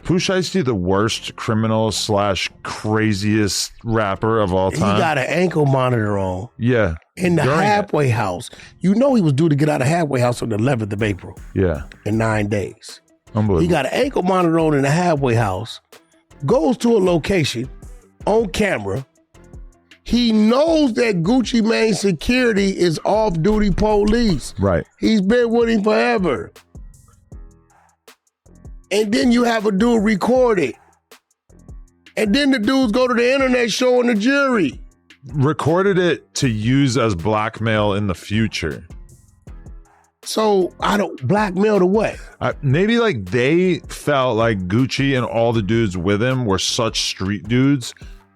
Pooh Shiesty the worst criminal / craziest rapper of all time? He got an ankle monitor on. Yeah. In the halfway house. You know he was due to get out of halfway house on the 11th of April. Yeah. In 9 days. Unbelievable. He got an ankle monitor on in the halfway house. Goes to a location on camera. He knows that Gucci Mane security is off-duty police. Right. He's been with him forever. And then you have a dude record it. And then the dudes go to the internet showing the jury. Recorded it to use as blackmail in the future. So, blackmail to what? Maybe like they felt like Gucci and all the dudes with him were such street dudes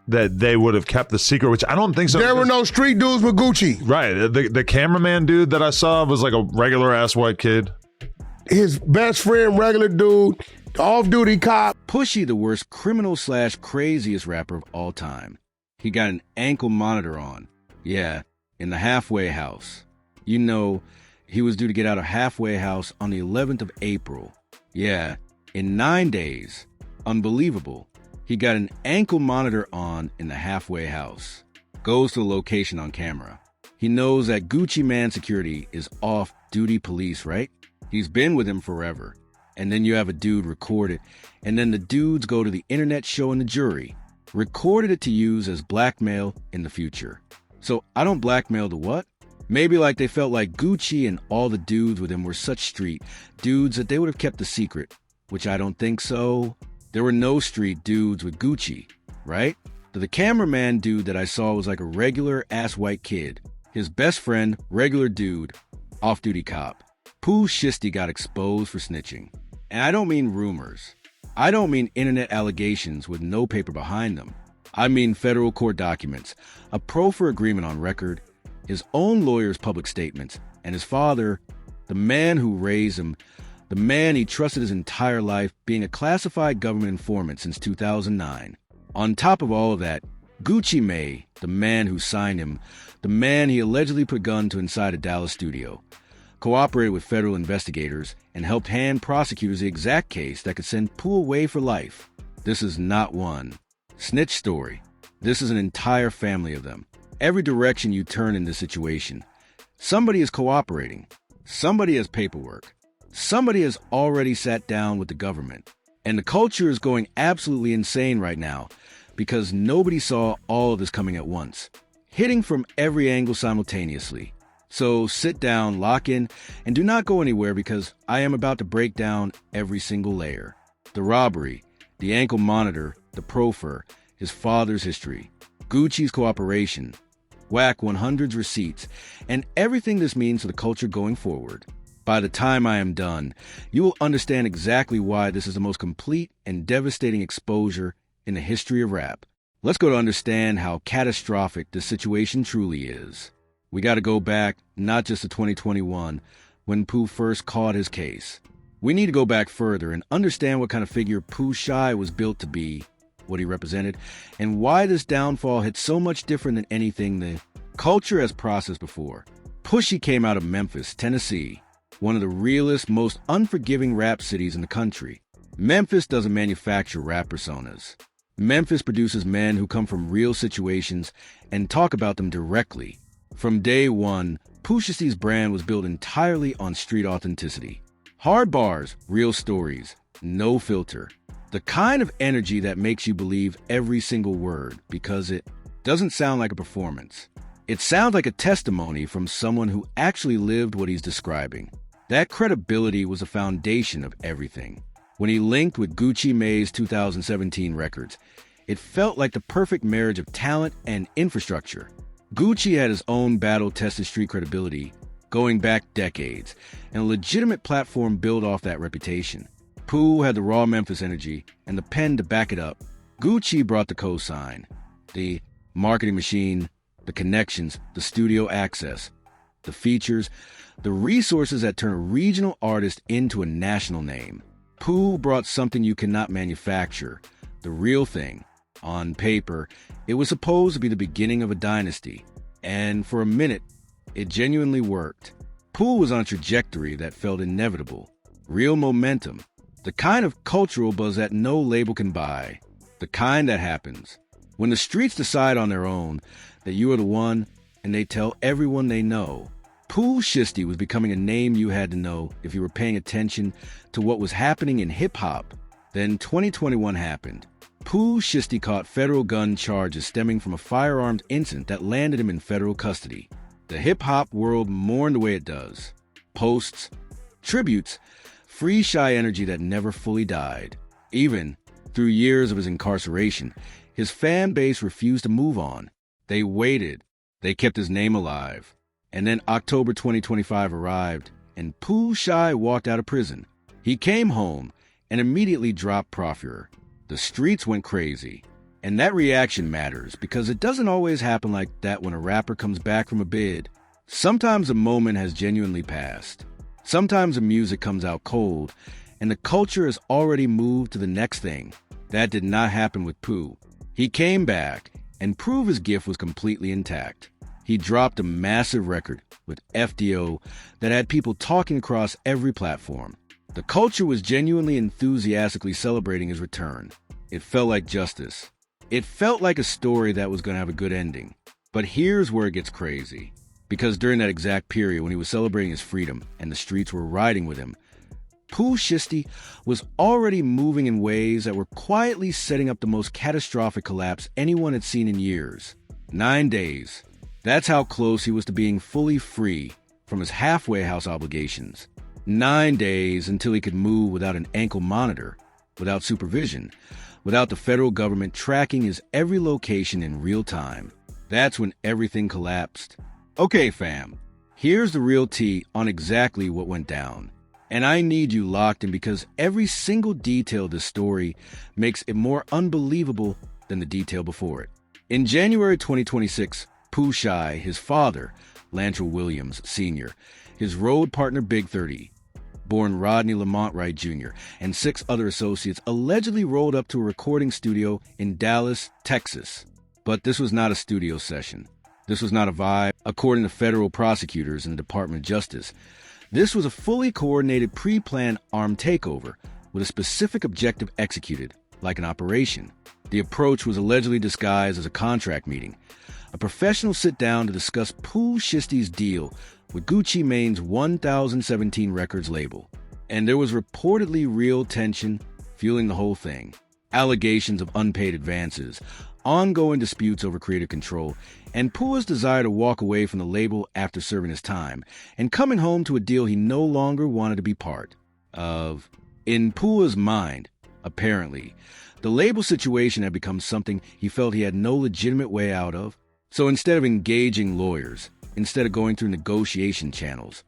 that they would have kept the secret, which I don't think so. There were no street dudes with Gucci. Right. The cameraman dude that I saw was like a regular ass white kid. His best friend, regular dude, off-duty cop. Pushy, the worst criminal / craziest rapper of all time. He got an ankle monitor on. Yeah, in the halfway house. You know, he was due to get out of halfway house on the 11th of April. Yeah, in 9 days. Unbelievable. He got an ankle monitor on in the halfway house. Goes to the location on camera. He knows that Gucci Mane security is off-duty police, right? He's been with him forever. And then you have a dude record it. And then the dudes go to the internet showing the jury. Recorded it to use as blackmail in the future. So I don't blackmail the what? Maybe like they felt like Gucci and all the dudes with him were such street dudes that they would have kept the secret. Which I don't think so. There were no street dudes with Gucci, right? The cameraman dude that I saw was like a regular ass white kid. His best friend, regular dude, off-duty cop. Pooh Shiesty got exposed for snitching. And I don't mean rumors. I don't mean internet allegations with no paper behind them. I mean federal court documents, a proffer agreement on record, his own lawyer's public statements, and his father, the man who raised him, the man he trusted his entire life, being a classified government informant since 2009. On top of all of that, Gucci Mane, the man who signed him, the man he allegedly put gun to inside a Dallas studio, cooperated with federal investigators, and helped hand prosecutors the exact case that could send Pooh away for life. This is not one snitch story. This is an entire family of them. Every direction you turn in this situation, somebody is cooperating. Somebody has paperwork. Somebody has already sat down with the government. And the culture is going absolutely insane right now because nobody saw all of this coming at once, hitting from every angle simultaneously. So sit down, lock in, and do not go anywhere because I am about to break down every single layer. The robbery, the ankle monitor, the proffer, his father's history, Gucci's cooperation, Whack 100's receipts, and everything this means for the culture going forward. By the time I am done, you will understand exactly why this is the most complete and devastating exposure in the history of rap. Let's go to understand how catastrophic this situation truly is. We got to go back, not just to 2021, when Pooh first caught his case. We need to go back further and understand what kind of figure Pooh Shy was built to be, what he represented, and why this downfall hit so much different than anything the culture has processed before. Pushy came out of Memphis, Tennessee, one of the realest, most unforgiving rap cities in the country. Memphis doesn't manufacture rap personas. Memphis produces men who come from real situations and talk about them directly. From day one, Pooh Shiesty's brand was built entirely on street authenticity. Hard bars, real stories, no filter. The kind of energy that makes you believe every single word because it doesn't sound like a performance. It sounds like a testimony from someone who actually lived what he's describing. That credibility was the foundation of everything. When he linked with Gucci Mane's 2017 records, it felt like the perfect marriage of talent and infrastructure. Gucci had his own battle-tested street credibility going back decades, and a legitimate platform built off that reputation. Pooh had the raw Memphis energy and the pen to back it up. Gucci brought the cosign, the marketing machine, the connections, the studio access, the features, the resources that turn a regional artist into a national name. Pooh brought something you cannot manufacture, the real thing. On paper, it was supposed to be the beginning of a dynasty, and for a minute, it genuinely worked. Pooh was on a trajectory that felt inevitable, real momentum, The kind of cultural buzz that no label can buy. The kind that happens when the streets decide on their own that you are the one and they tell everyone they know. Pooh Shiesty was becoming a name you had to know if you were paying attention to what was happening in hip-hop. Then 2021 happened. Pooh Shiesty caught federal gun charges stemming from a firearms incident that landed him in federal custody. The hip-hop world mourned the way it does. Posts, tributes, free shy energy that never fully died. Even through years of his incarceration, his fan base refused to move on. They waited. They kept his name alive. And then October 2025 arrived, and Pooh Shy walked out of prison. He came home and immediately dropped Profure. The streets went crazy. And that reaction matters because it doesn't always happen like that when a rapper comes back from a bid. Sometimes a moment has genuinely passed. Sometimes the music comes out cold, and the culture has already moved to the next thing. That did not happen with Pooh. He came back and proved his gift was completely intact. He dropped a massive record with FDO that had people talking across every platform. The culture was genuinely enthusiastically celebrating his return. It felt like justice. It felt like a story that was going to have a good ending. But here's where it gets crazy. Because during that exact period when he was celebrating his freedom and the streets were riding with him, Pooh Shiesty was already moving in ways that were quietly setting up the most catastrophic collapse anyone had seen in years. 9 days. That's how close he was to being fully free from his halfway house obligations. 9 days until he could move without an ankle monitor, without supervision, without the federal government tracking his every location in real time. That's when everything collapsed. Okay, fam, here's the real tea on exactly what went down. And I need you locked in because every single detail of this story makes it more unbelievable than the detail before it. In January 2026, Pooh Shy, his father, Lantrell Williams Sr., his road partner Big 30, born Rodney Lamont Wright Jr., and 6 other associates allegedly rolled up to a recording studio in Dallas, Texas. But this was not a studio session. This was not a vibe, according to federal prosecutors in the Department of Justice. This was a fully coordinated, pre-planned armed takeover with a specific objective executed, like an operation. The approach was allegedly disguised as a contract meeting, a professional sit-down to discuss Pooh Shiesty's deal with Gucci Mane's 1017 Records label. And there was reportedly real tension fueling the whole thing. Allegations of unpaid advances, ongoing disputes over creative control, and Pooh's desire to walk away from the label after serving his time, and coming home to a deal he no longer wanted to be part of. In Pooh's mind, apparently, the label situation had become something he felt he had no legitimate way out of. So instead of engaging lawyers, instead of going through negotiation channels,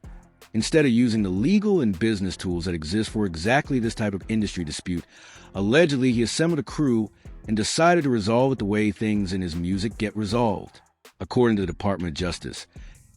instead of using the legal and business tools that exist for exactly this type of industry dispute, allegedly he assembled a crew and decided to resolve it the way things in his music get resolved. According to the Department of Justice,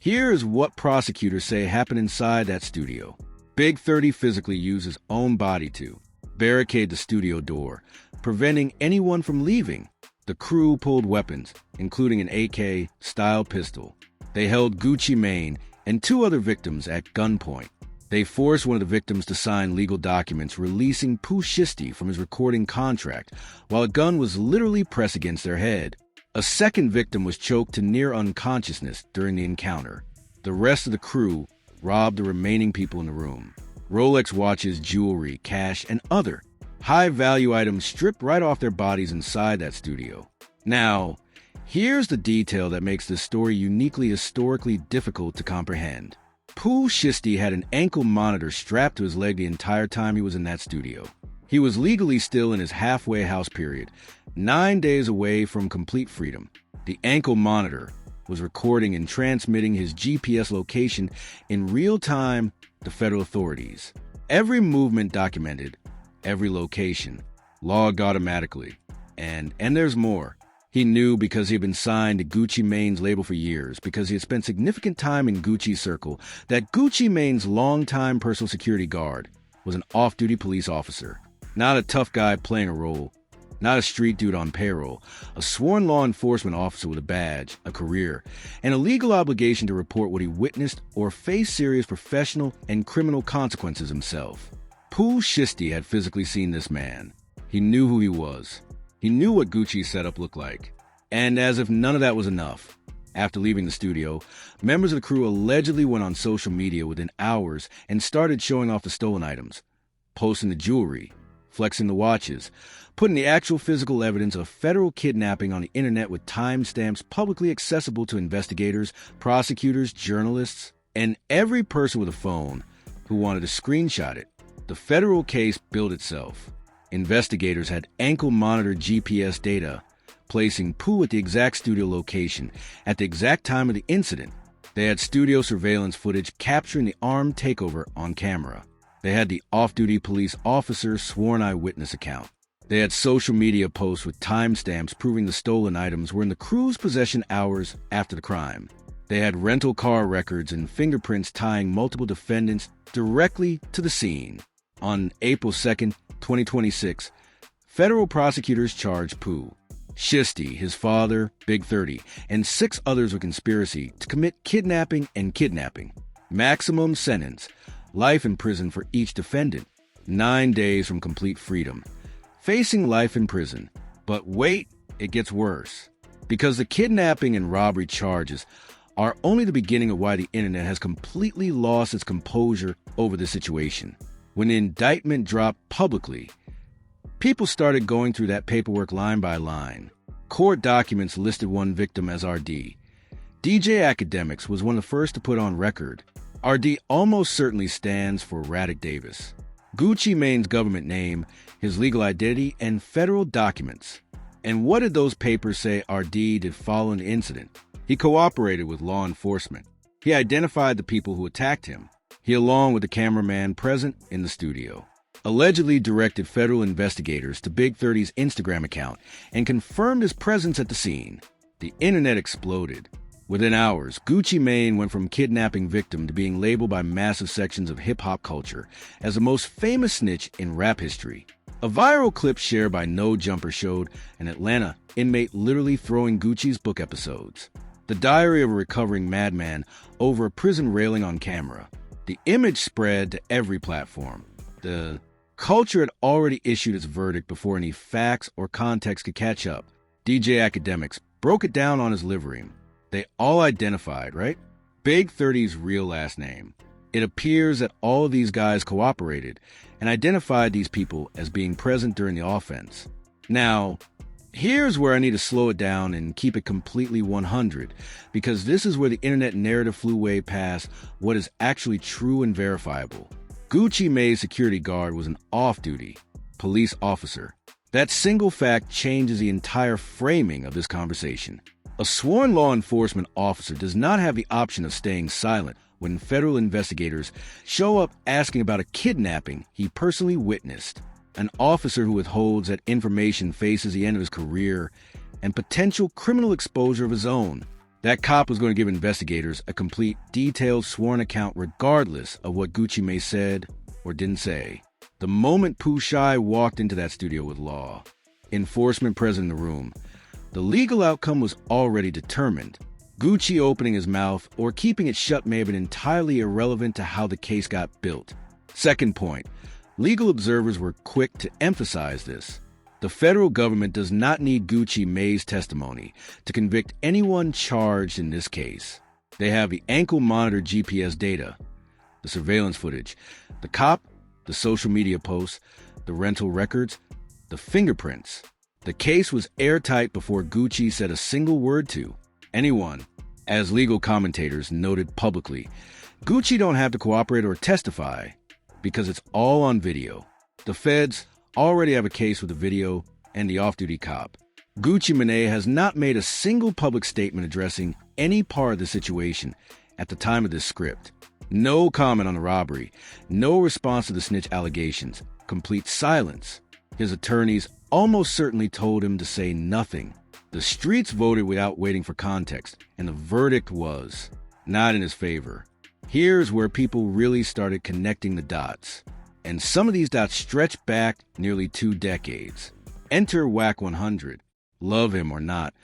here is what prosecutors say happened inside that studio. Big 30 physically used his own body to barricade the studio door, preventing anyone from leaving. The crew pulled weapons, including an AK-style pistol. They held Gucci Mane and 2 other victims at gunpoint. They forced one of the victims to sign legal documents releasing Pooh Shiesty from his recording contract while a gun was literally pressed against their head. A second victim was choked to near unconsciousness during the encounter. The rest of the crew robbed the remaining people in the room. Rolex watches, jewelry, cash, and other high-value items stripped right off their bodies inside that studio. Now, here's the detail that makes this story uniquely historically difficult to comprehend. Pooh Shiesty had an ankle monitor strapped to his leg the entire time he was in that studio. He was legally still in his halfway house period, 9 days away from complete freedom. The ankle monitor was recording and transmitting his GPS location in real time to federal authorities. Every movement documented, every location, logged automatically. And there's more. He knew because he had been signed to Gucci Mane's label for years, because he had spent significant time in Gucci's circle, that Gucci Mane's longtime personal security guard was an off-duty police officer. Not a tough guy playing a role, not a street dude on payroll, a sworn law enforcement officer with a badge, a career, and a legal obligation to report what he witnessed or face serious professional and criminal consequences himself. Pooh Shiesty had physically seen this man. He knew who he was. He knew what Gucci's setup looked like. And as if none of that was enough, after leaving the studio, members of the crew allegedly went on social media within hours and started showing off the stolen items, posting the jewelry, flexing the watches, putting the actual physical evidence of federal kidnapping on the internet with timestamps publicly accessible to investigators, prosecutors, journalists, and every person with a phone who wanted to screenshot it. The federal case built itself. Investigators had ankle-monitored GPS data, placing Pooh at the exact studio location at the exact time of the incident. They had studio surveillance footage capturing the armed takeover on camera. They had the off-duty police officer's sworn eyewitness account. They had social media posts with timestamps proving the stolen items were in the crew's possession hours after the crime. They had rental car records and fingerprints tying multiple defendants directly to the scene. On April 2nd, 2026, federal prosecutors charged Pooh Shiesty, his father, Big 30, and 6 others with conspiracy to commit kidnapping and kidnapping. Maximum sentence: life in prison for each defendant, 9 days from complete freedom. Facing life in prison. But wait, it gets worse. Because the kidnapping and robbery charges are only the beginning of why the internet has completely lost its composure over the situation. When the indictment dropped publicly, people started going through that paperwork line by line. Court documents listed one victim as RD. DJ Academics was one of the first to put on record. RD almost certainly stands for Raddick Davis. Gucci Mane's government name, his legal identity, and federal documents. And what did those papers say RD did following the incident? He cooperated with law enforcement. He identified the people who attacked him. He, along with the cameraman present in the studio, allegedly directed federal investigators to Big 30's Instagram account and confirmed his presence at the scene. The internet exploded. Within hours, Gucci Mane went from kidnapping victim to being labeled by massive sections of hip-hop culture as the most famous snitch in rap history. A viral clip shared by No Jumper showed an Atlanta inmate literally throwing Gucci's book episodes, The Diary of a Recovering Madman, over a prison railing on camera. The image spread to every platform. The culture had already issued its verdict before any facts or context could catch up. DJ Academics broke it down on his livery. They all identified, right? Big 30's real last name. It appears that all of these guys cooperated and identified these people as being present during the offense. Now, here's where I need to slow it down and keep it completely 100, because this is where the internet narrative flew way past what is actually true and verifiable. Gucci Mane's security guard was an off-duty police officer. That single fact changes the entire framing of this conversation. A sworn law enforcement officer does not have the option of staying silent when federal investigators show up asking about a kidnapping he personally witnessed. An officer who withholds that information faces the end of his career and potential criminal exposure of his own. That cop was going to give investigators a complete, detailed, sworn account regardless of what Gucci Mane said or didn't say. The moment Pooh Shiesty walked into that studio with law enforcement present in the room, the legal outcome was already determined. Gucci opening his mouth or keeping it shut may have been entirely irrelevant to how the case got built. Second point, legal observers were quick to emphasize this. The federal government does not need Gucci Mane's testimony to convict anyone charged in this case. They have the ankle-monitored GPS data, the surveillance footage, the cop, the social media posts, the rental records, the fingerprints. The case was airtight before Gucci said a single word to anyone. As legal commentators noted publicly, Gucci don't have to cooperate or testify because it's all on video. The feds already have a case with the video and the off-duty cop. Gucci Mane has not made a single public statement addressing any part of the situation at the time of this script. No comment on the robbery, no response to the snitch allegations, complete silence. His attorneys almost certainly told him to say nothing. The streets voted without waiting for context, and the verdict was not in his favor. Here's where people really started connecting the dots. And some of these dots stretch back nearly 2 decades. Enter Whack 100. Love him or not,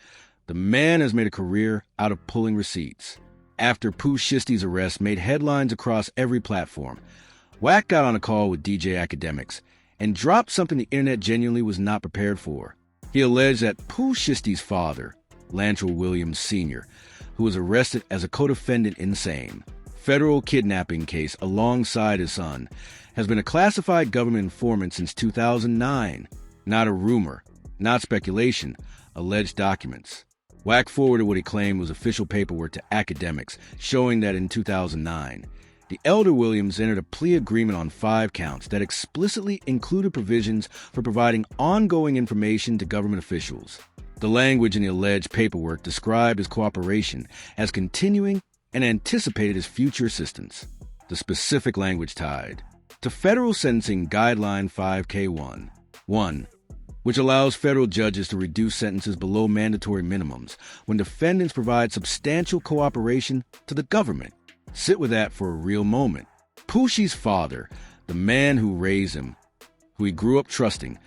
the man has made a career out of pulling receipts. After Pooh Shiesty's arrest made headlines across every platform, Wack got on a call with DJ Academics and dropped something the internet genuinely was not prepared for. He alleged that Pooh Shiesty's father, Lantrell Williams Sr., who was arrested as a co-defendant in the same federal kidnapping case alongside his son, has been a classified government informant since 2009. Not a rumor, not speculation, alleged documents. Wack forwarded what he claimed was official paperwork to Academics, showing that in 2009, the elder Williams entered a plea agreement on 5 counts that explicitly included provisions for providing ongoing information to government officials. The language in the alleged paperwork described his cooperation as continuing and anticipated his future assistance. The specific language tied to Federal Sentencing Guideline 5K1, 1, which allows federal judges to reduce sentences below mandatory minimums when defendants provide substantial cooperation to the government. Sit with that for a real moment. Pooh's father, the man who raised him, who he grew up trusting,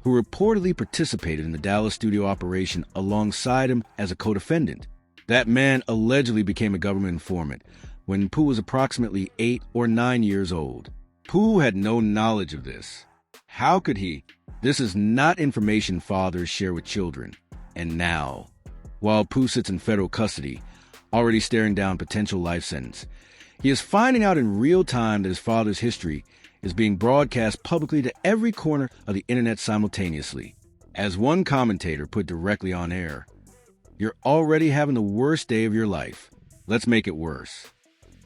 who reportedly participated in the Dallas studio operation alongside him as a co-defendant. That man allegedly became a government informant when Pooh was approximately 8 or 9 years old. Pooh had no knowledge of this. How could he? This is not information fathers share with children. And now, while Pooh sits in federal custody, already staring down potential life sentence, he is finding out in real time that his father's history is being broadcast publicly to every corner of the internet simultaneously. As one commentator put directly on air, "You're already having the worst day of your life. Let's make it worse."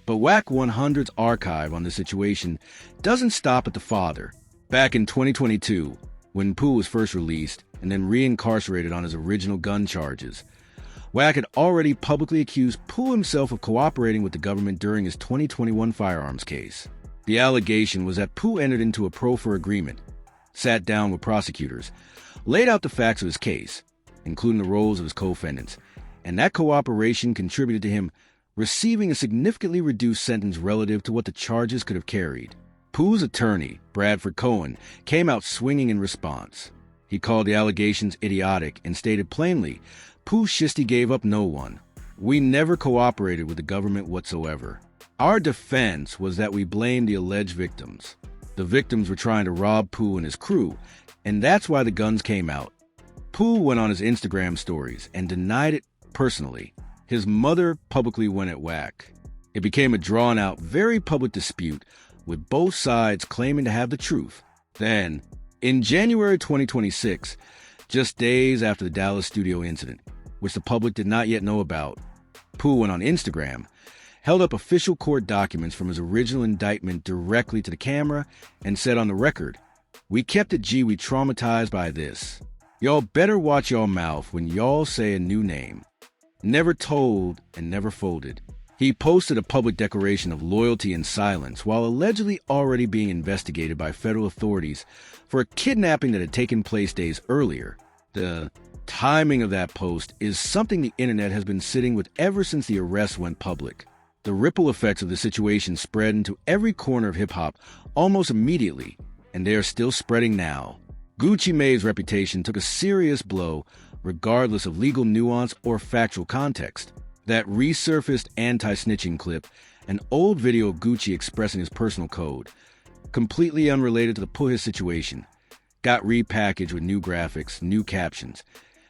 But Wack 100's archive on the situation doesn't stop at the father. Back in 2022, when Pooh was first released and then reincarcerated on his original gun charges, Wack had already publicly accused Pooh himself of cooperating with the government during his 2021 firearms case. The allegation was that Pooh entered into a pro-for agreement, sat down with prosecutors, laid out the facts of his case, including the roles of his co-defendants, and that cooperation contributed to him receiving a significantly reduced sentence relative to what the charges could have carried. Pooh's attorney, Bradford Cohen, came out swinging in response. He called the allegations idiotic and stated plainly, "Pooh Shiesty gave up no one. We never cooperated with the government whatsoever. Our defense was that we blamed the alleged victims. The victims were trying to rob Pooh and his crew, and that's why the guns came out." Pooh went on his Instagram stories and denied it personally. His mother publicly went at Wack. It became a drawn-out, very public dispute, with both sides claiming to have the truth. Then, in January 2026, just days after the Dallas studio incident, which the public did not yet know about, Pooh went on Instagram, held up official court documents from his original indictment directly to the camera, and said on the record, "We kept it G, we traumatized by this. Y'all better watch y'all mouth when y'all say a new name. Never told and never folded." He posted a public declaration of loyalty and silence while allegedly already being investigated by federal authorities for a kidnapping that had taken place days earlier. The timing of that post is something the internet has been sitting with ever since the arrest went public. The ripple effects of the situation spread into every corner of hip-hop almost immediately, and they are still spreading now. Gucci Mane's reputation took a serious blow regardless of legal nuance or factual context. That resurfaced anti-snitching clip, an old video of Gucci expressing his personal code, completely unrelated to the Pooh situation, got repackaged with new graphics, new captions,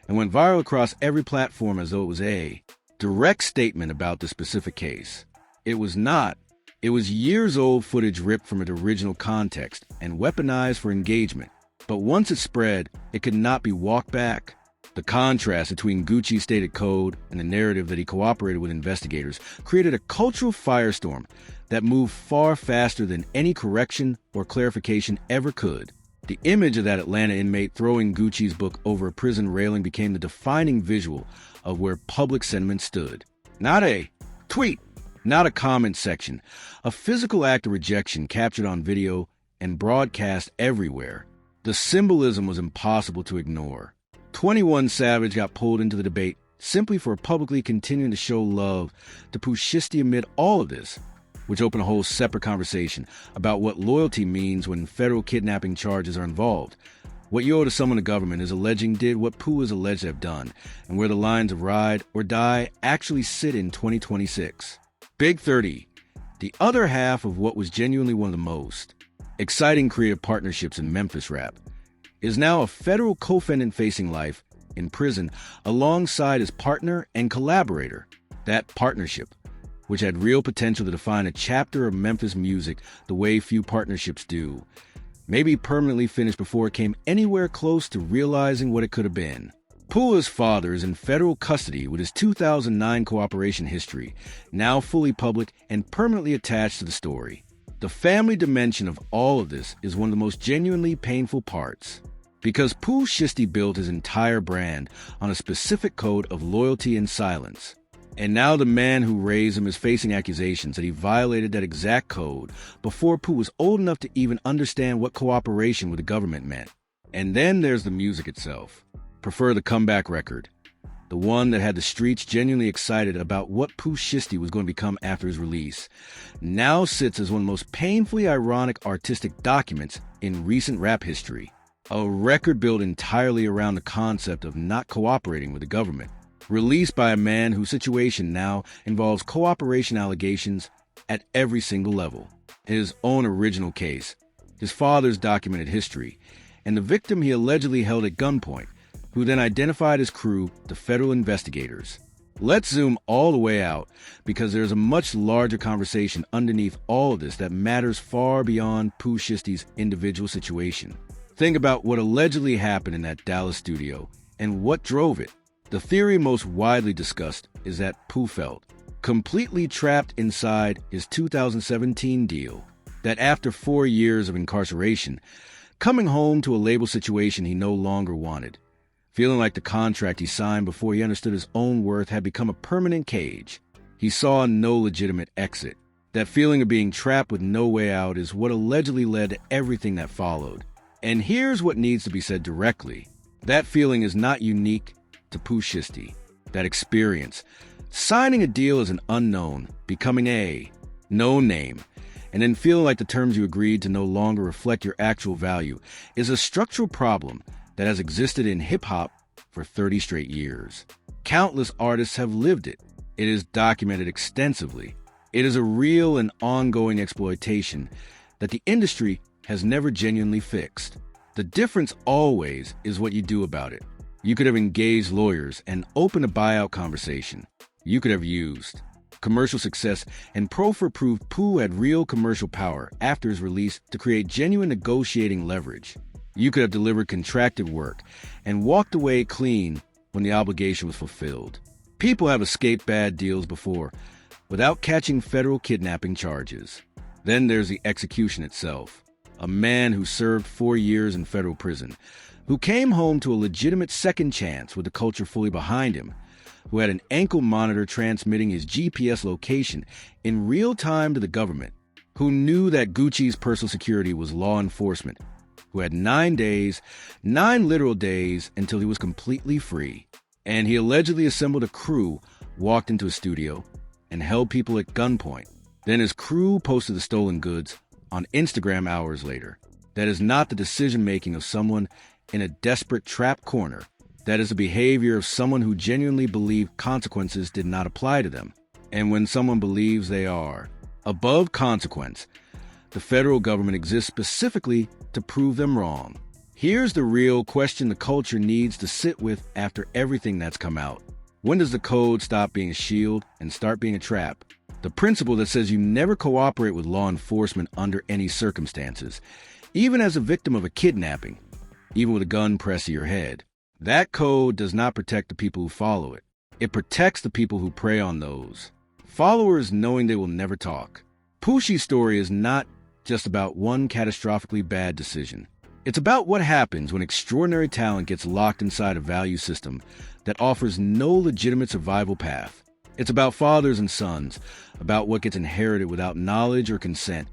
and went viral across every platform as though it was a direct statement about the specific case. It was not. It was years-old footage ripped from its original context and weaponized for engagement. But once it spread, it could not be walked back. The contrast between Gucci's stated code and the narrative that he cooperated with investigators created a cultural firestorm that moved far faster than any correction or clarification ever could. The image of that Atlanta inmate throwing Gucci's book over a prison railing became the defining visual of where public sentiment stood. Not a tweet, not a comment section, a physical act of rejection captured on video and broadcast everywhere. The symbolism was impossible to ignore. 21 Savage got pulled into the debate simply for publicly continuing to show love to Pooh Shiesty amid all of this, which opened a whole separate conversation about what loyalty means when federal kidnapping charges are involved, what you owe to someone the government is alleging did what Pooh is alleged to have done, and where the lines of ride or die actually sit in 2026. Big 30, The other half of what was genuinely one of the most exciting creative partnerships in Memphis rap is now a federal co-defendant facing life in prison alongside his partner and collaborator. That partnership, which had real potential to define a chapter of Memphis music the way few partnerships do, maybe permanently finished before it came anywhere close to realizing what it could have been. Pooh's father is in federal custody with his 2009 cooperation history, now fully public and permanently attached to the story. The family dimension of all of this is one of the most genuinely painful parts, because Pooh Shiesty built his entire brand on a specific code of loyalty and silence. And now the man who raised him is facing accusations that he violated that exact code before Pooh was old enough to even understand what cooperation with the government meant. And then there's the music itself. Prefer the comeback record, the one that had the streets genuinely excited about what Pooh Shiesty was going to become after his release, now sits as one of the most painfully ironic artistic documents in recent rap history. A record built entirely around the concept of not cooperating with the government, released by a man whose situation now involves cooperation allegations at every single level. His own original case, his father's documented history, and the victim he allegedly held at gunpoint, who then identified his crew, the federal investigators. Let's zoom all the way out, because there's a much larger conversation underneath all of this that matters far beyond Pooh Shiesty's individual situation. Think about what allegedly happened in that Dallas studio and what drove it. The theory most widely discussed is that Pooh felt completely trapped inside his 2017 deal, that after 4 years of incarceration, coming home to a label situation he no longer wanted, feeling like the contract he signed before he understood his own worth had become a permanent cage. He saw no legitimate exit. That feeling of being trapped with no way out is what allegedly led to everything that followed. And here's what needs to be said directly. That feeling is not unique to Pooh Shiesty. That experience, signing a deal as an unknown, becoming a known name, and then feeling like the terms you agreed to no longer reflect your actual value, is a structural problem that has existed in hip-hop for 30 straight years. Countless artists have lived it. It is documented extensively. It is a real and ongoing exploitation that the industry has never genuinely fixed. The difference always is what you do about it. You could have engaged lawyers and opened a buyout conversation. You could have used commercial success and Profer proved Pooh had real commercial power after his release to create genuine negotiating leverage. You could have delivered contracted work and walked away clean when the obligation was fulfilled. People have escaped bad deals before without catching federal kidnapping charges. Then there's the execution itself. A man who served 4 years in federal prison, who came home to a legitimate second chance with the culture fully behind him, who had an ankle monitor transmitting his GPS location in real time to the government, who knew that Gucci's personal security was law enforcement, who had 9 days, 9 literal days, until he was completely free. And he allegedly assembled a crew, walked into a studio, and held people at gunpoint. Then his crew posted the stolen goods on Instagram hours later. That is not the decision-making of someone in a desperate trap corner. That is the behavior of someone who genuinely believed consequences did not apply to them. And when someone believes they are above consequence, the federal government exists specifically to prove them wrong. Here's the real question the culture needs to sit with after everything that's come out. When does the code stop being a shield and start being a trap? The principle that says you never cooperate with law enforcement under any circumstances, even as a victim of a kidnapping, even with a gun pressed to your head. That code does not protect the people who follow it. It protects the people who prey on those. Followers knowing they will never talk. Pooshi's story is not just about one catastrophically bad decision. It's about what happens when extraordinary talent gets locked inside a value system that offers no legitimate survival path. It's about fathers and sons, about what gets inherited without knowledge or consent,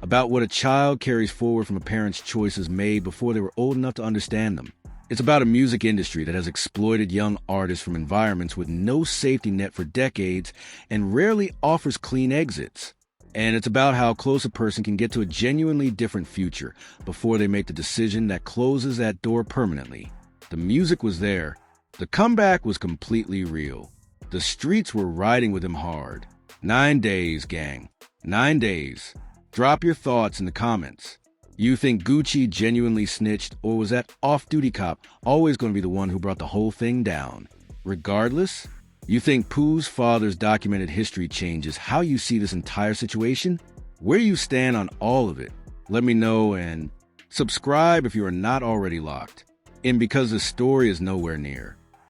about what a child carries forward from a parent's choices made before they were old enough to understand them. It's about a music industry that has exploited young artists from environments with no safety net for decades and rarely offers clean exits. And it's about how close a person can get to a genuinely different future before they make the decision that closes that door permanently. The music was there. The comeback was completely real. The streets were riding with him hard. 9 days, gang. 9 days. Drop your thoughts in the comments. You think Gucci genuinely snitched, or was that off-duty cop always going to be the one who brought the whole thing down? Regardless, you think Pooh's father's documented history changes how you see this entire situation? Where you stand on all of it? Let me know, and subscribe if you are not already locked. And because the story is nowhere near.